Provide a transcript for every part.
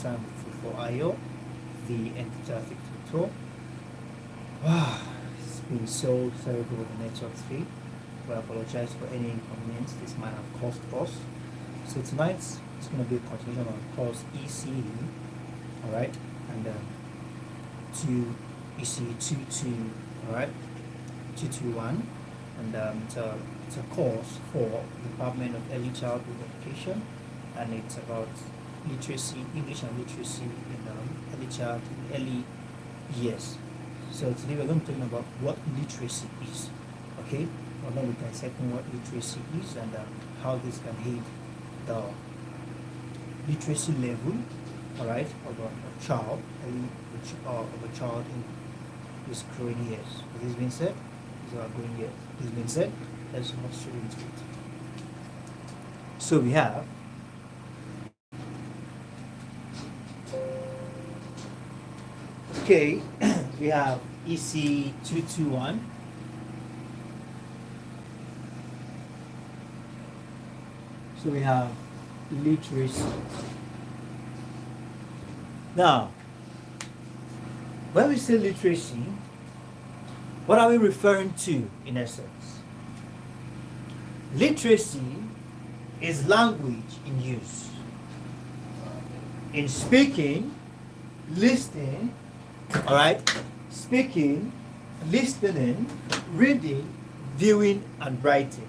time for IO, the enthusiastic tutor. Wow, it's been so terrible with the network feed. We apologize for any inconvenience this might have caused us. So tonight it's going to be a continuation on course ECE, alright, and to ECE22, alright, 221, and it's a course for the Department of Early Childhood Education, and it's about literacy, English and literacy in early childhood, early years. So today we're going to be talking about what literacy is, okay? We're going to be dissecting what literacy is and how this can aid the literacy level, all right, of a child, of a child in his growing years. With this being said, these are growing years. This being said, let's not straight into it. So we have okay, we have ECE221. So we have literacy. Now, when we say literacy, what are we referring to in essence? Literacy is language in use. In speaking, listening, all right, speaking, listening, reading, viewing, and writing.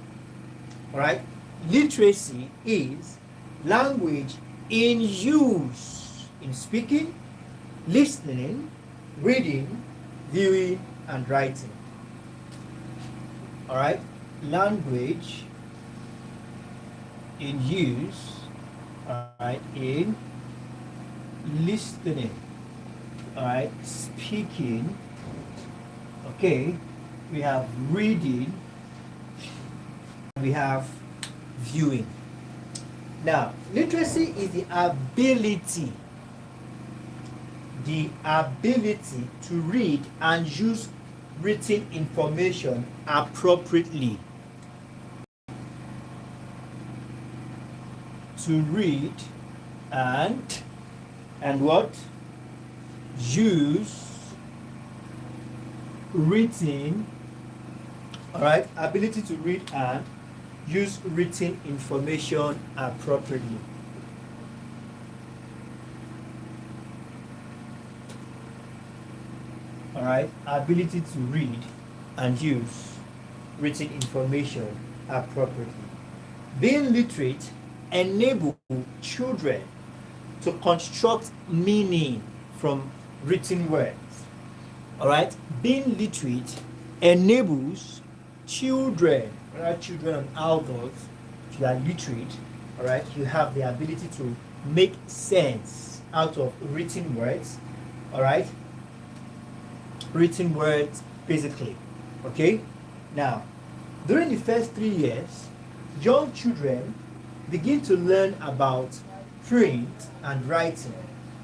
All right, literacy is language in use in speaking, listening, reading, viewing, and writing. All right, language in use, all right, in listening, all right, speaking, okay, we have reading, we have viewing. Now, literacy is the ability to read and use written information appropriately. To read and what? Use written, all right, ability to read and use written information appropriately. All right, ability to read and use written information appropriately. Being literate enables children to construct meaning from written words. All right, being literate enables children, whether children and adults, if you are literate, all right, you have the ability to make sense out of written words, all right, written words basically, okay? Now, during the first 3 years, young children begin to learn about print and writing,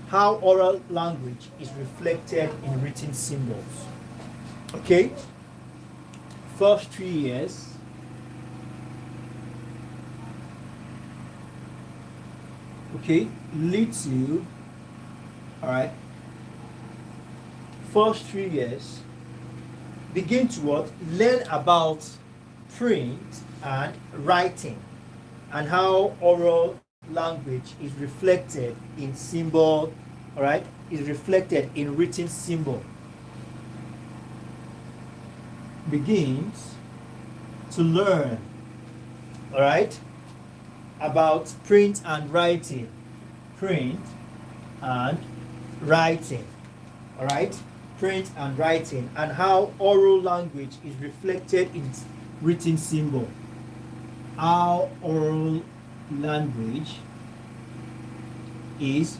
how oral language is reflected in written symbols, okay? First 3 years, okay, little, all right, first 3 years, begin to what? Learn about print and writing and how oral language is reflected in symbol, all right, is reflected in written symbol. Begins to learn, all right, about print and writing, all right, print and writing, and how oral language is reflected in written symbol. How oral language is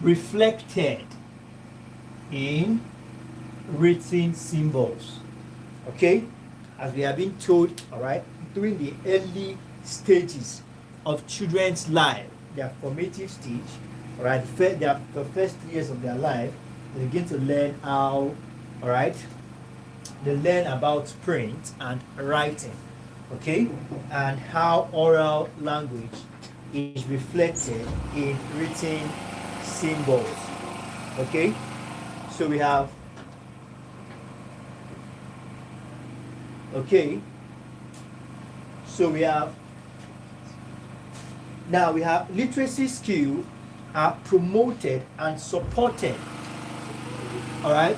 reflected in written symbols. Okay, as we have been told, all right, during the early stages of children's life, their formative stage, all right, the first 3 years of their life, they begin to learn how, all right, they learn about print and writing, okay, and how oral language is reflected in written symbols. Okay, so we have, okay, so we have, now we have literacy skills are promoted and supported. All right,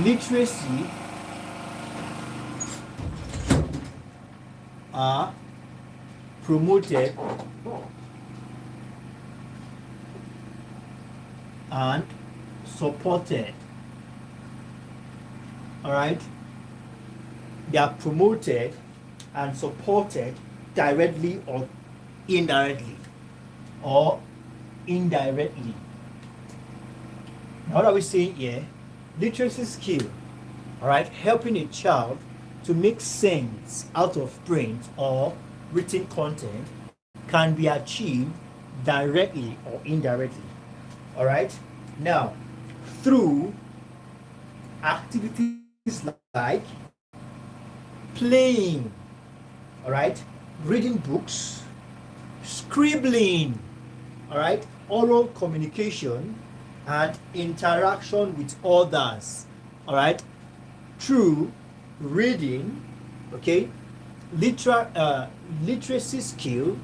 literacy are promoted and supported. All right, they are promoted and supported directly or indirectly. Now, what are we saying here? Literacy skill, all right, helping a child to make sense out of print or written content can be achieved directly or indirectly. All right, now through activities like playing, all right, reading books, scribbling, all right, oral communication, and interaction with others. All right, through reading, okay, literacy skill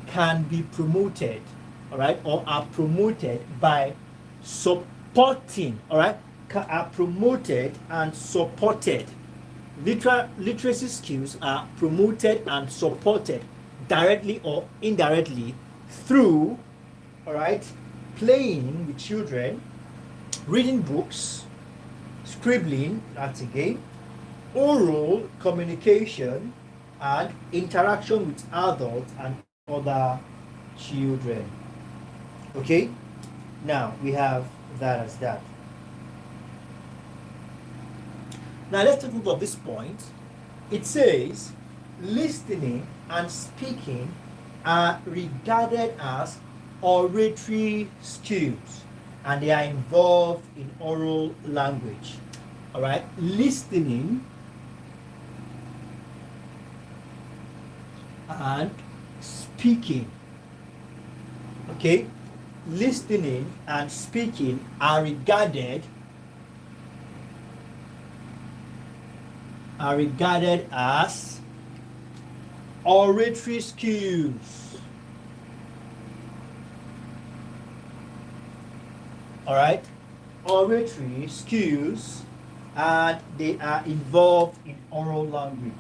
can be promoted, all right, or are promoted by supporting, all right, are promoted and supported. Literacy skills are promoted and supported directly or indirectly through, all right, playing with children, reading books, scribbling, that's a game, oral communication, and interaction with adults and other children. Okay, now we have that as that. Now let's take a look at this point. It says listening and speaking are regarded as oratory skills and they are involved in oral language. All right, listening and speaking. Okay, listening and speaking are regarded as oratory skills. All right, oratory skills, and they are involved in oral language.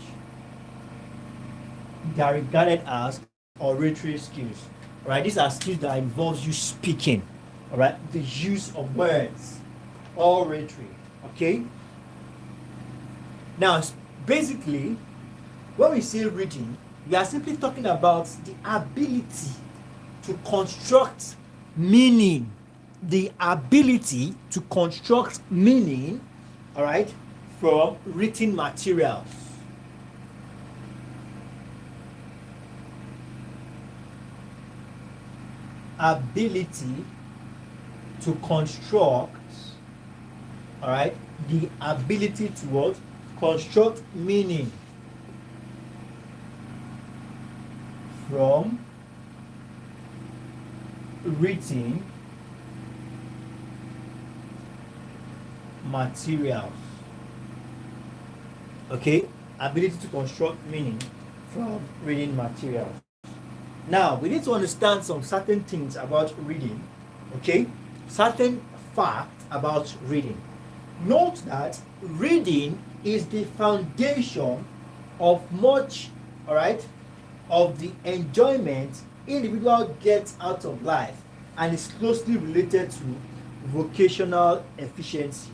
They are regarded as oratory skills. All right, these are skills that involves you speaking. All right, the use of words, oratory. Okay. Now, basically, when we say reading, we are simply talking about the ability to construct meaning. The ability to construct meaning, all right, from written materials. Ability to construct, all right, the ability to what? Construct meaning from written materials. Okay, ability to construct meaning from reading materials. Now we need to understand some certain things about reading. Okay, certain facts about reading. Note that reading is the foundation of much, all right, of the enjoyment individual gets out of life and is closely related to vocational efficiency.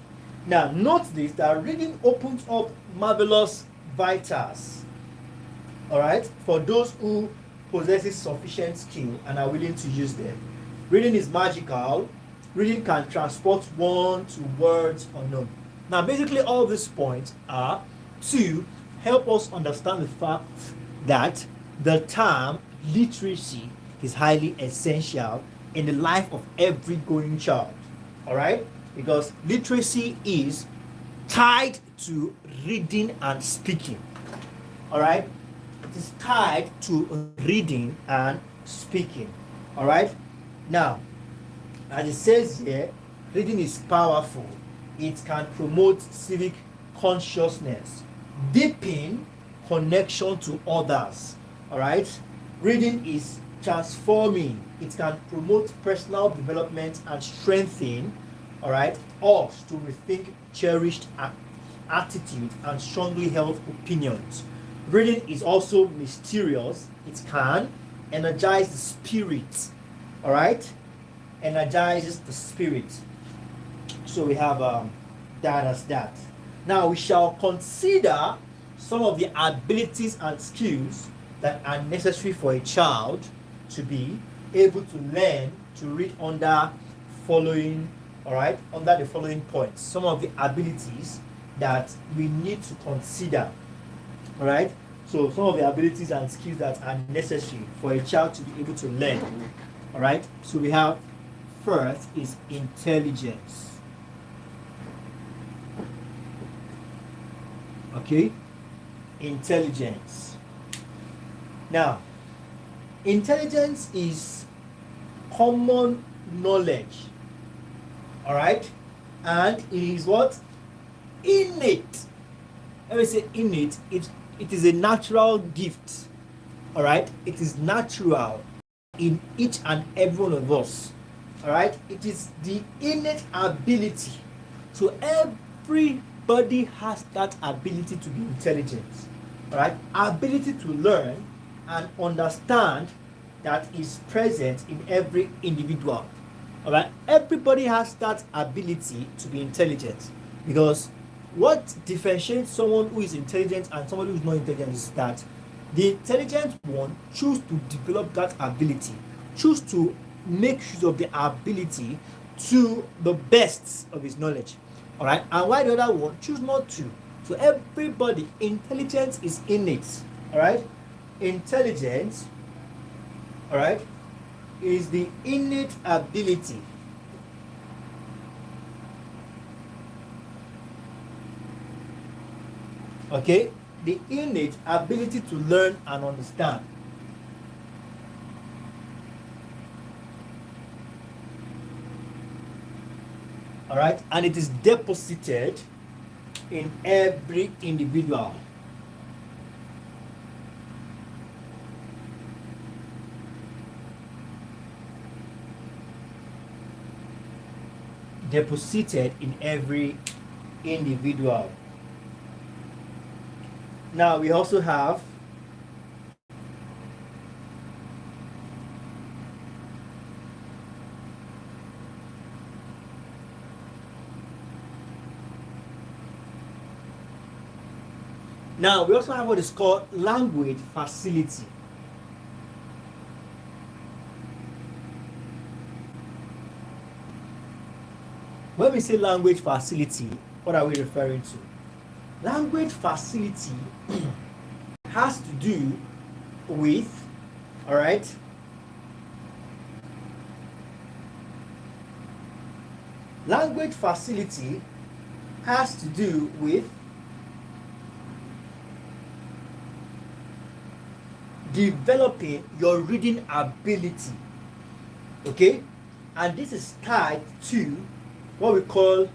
Now note this, that reading opens up marvelous vitals, all right, for those who possesses sufficient skill and are willing to use them. Reading is magical. Reading can transport one to worlds unknown. Now, basically, all these points are to help us understand the fact that the term literacy is highly essential in the life of every growing child. All right? Because literacy is tied to reading and speaking. All right? It is tied to reading and speaking. All right? Now, As it says here, reading is powerful. It can promote civic consciousness, deepen connection to others. All right, reading is transforming. It can promote personal development and strengthen, all right, us to rethink cherished attitudes and strongly held opinions. Reading is also mysterious. It can energize the spirit. All right, energizes the spirit. So we have that as that. Now we shall consider some of the abilities and skills that are necessary for a child to be able to learn to read under following, all right, under the following points. Some of the abilities that we need to consider, all right. So some of the abilities and skills that are necessary for a child to be able to learn, all right. So we have, first is intelligence. Okay, intelligence. Now, intelligence is common knowledge, all right, and it is what? Innate. Let me say innate. It is a natural gift, all right. It is natural in each and every one of us, all right. It is the innate ability. So everybody has that ability to be intelligent, all right. Ability to learn and understand that is present in every individual, all right. Everybody has that ability to be intelligent, because what differentiates someone who is intelligent and someone who is not intelligent is that the intelligent one choose to develop that ability, choose to make use of the ability to the best of his knowledge, all right, and why the other one choose not to. So everybody, intelligence is innate, all right. Intelligence, all right, is the innate ability okay, the innate ability to learn and understand. All right, and it is deposited in every individual. Deposited in every individual. Now we also have what is called language facility. When we say language facility, what are we referring to? Language facility has to do with, all right, language facility has to do with developing your reading ability, okay, and this is tied to what we call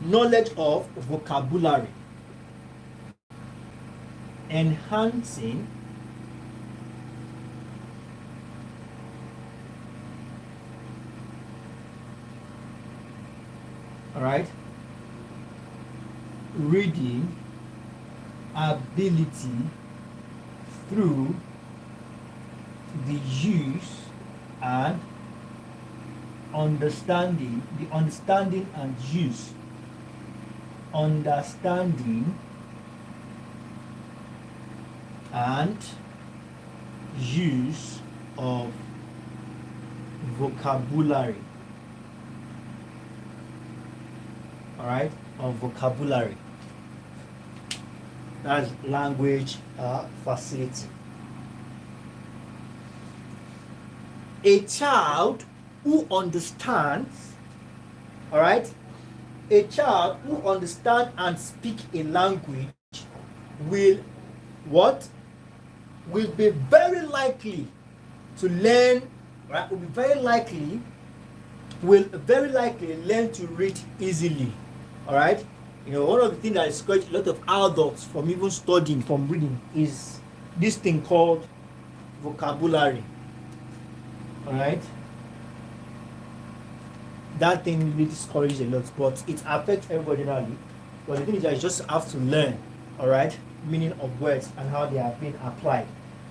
knowledge of vocabulary, enhancing all right, reading ability through the use and understanding and use understanding and use of vocabulary, all right, of vocabulary. That's language facility. A child who understands, all right, a child who understands and speak a language will what? Will be very likely to learn, right, will very likely learn to read easily. All right. One of the things that discourages a lot of adults from even studying, from reading, is this thing called vocabulary. All right. That thing really discourages a lot, but it affects everybody generally. But the thing is that you just have to learn, all right, meaning of words and how they are being applied,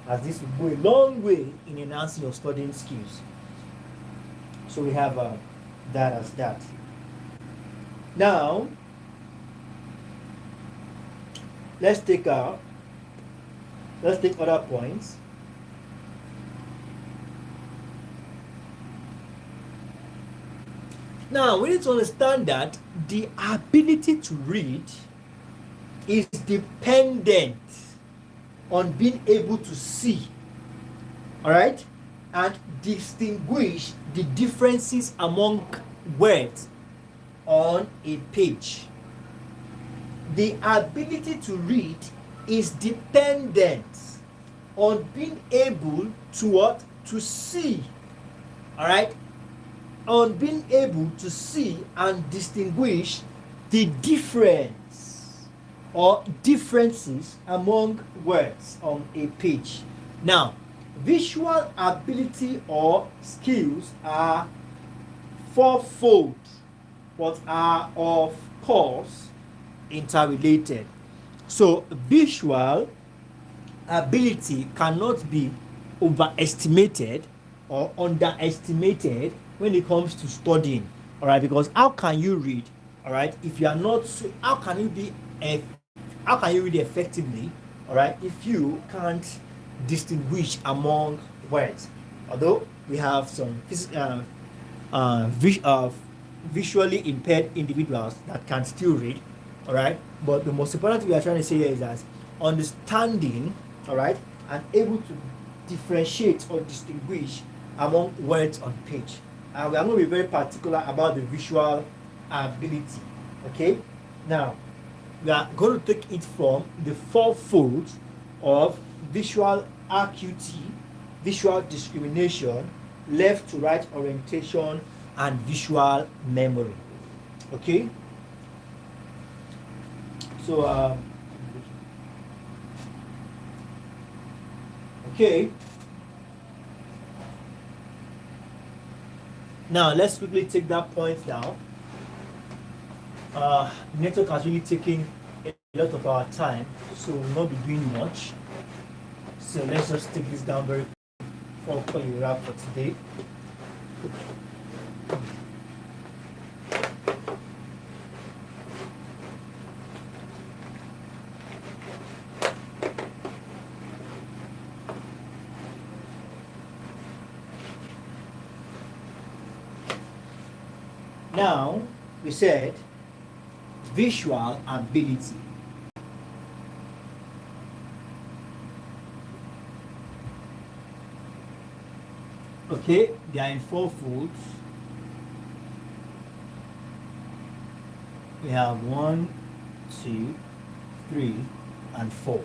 as this will go a long way in enhancing your studying skills. So we have that as that. Now, let's take other points. Now, we need to understand that the ability to read is dependent on being able to see, all right, and distinguish the differences among words on a page. The ability to read is dependent on being able to what? To see, all right, on being able to see and distinguish the difference or differences among words on a page. Now, visual ability or skills are fourfold, but are of course interrelated. So visual ability cannot be overestimated or underestimated when it comes to studying, all right, because how can you read, all right, if you are not, how can you read effectively, all right, if you can't distinguish among words? Although we have some visually impaired individuals that can still read, all right, but the most important thing we are trying to say here is that understanding, all right, and able to differentiate or distinguish among words on page. And we are going to be very particular about the visual ability. Okay, now we are going to take it from the fourfold of visual acuity, visual discrimination, left to right orientation, and visual memory. Okay, so okay, now let's quickly take that point down. Network has really taken a lot of our time, so we'll not be doing much. So let's just take this down very quickly before we wrap for today. Now, we said visual ability. Okay, they are in four folds. We have 1, 2, 3, and 4.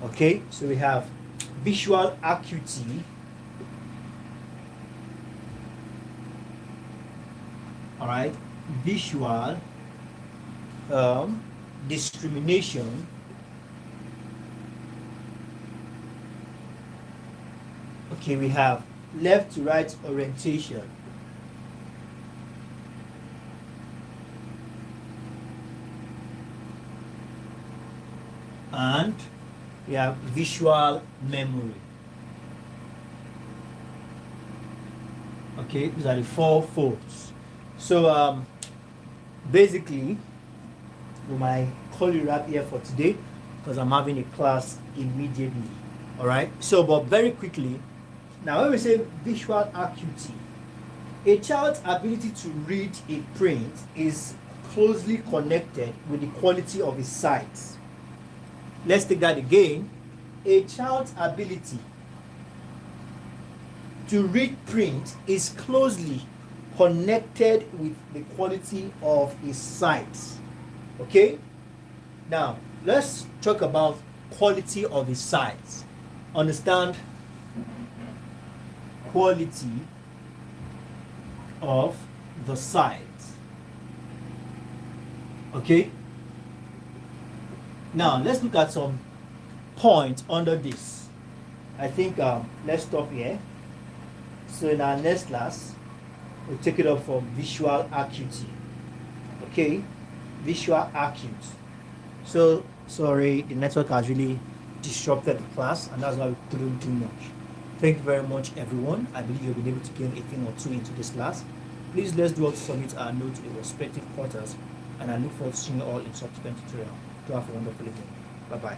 Okay, so we have visual acuity. All right, visual discrimination, okay, we have left to right orientation, and we have visual memory. Okay, these are the four folds. So basically we might call you wrap here for today because I'm having a class immediately. All right, so but very quickly, now when we say visual acuity, a child's ability to read a print is closely connected with the quality of his sight. Let's take that again. A child's ability to read print is closely connected with the quality of his sight. Okay, now let's talk about quality of his sight. Understand quality of the site. Okay, now let's look at some points under this. I think let's stop here. So in our next class we'll take it up for visual acuity. Okay, visual acuity. So sorry, the network has really disrupted the class, and that's why we couldn't do much. Thank you very much, everyone. I believe you'll be able to gain a thing or two into this class. Please, let's do all to submit our notes to the respective quarters, and I look forward to seeing you all in subsequent tutorial. Do have a wonderful evening. Bye bye.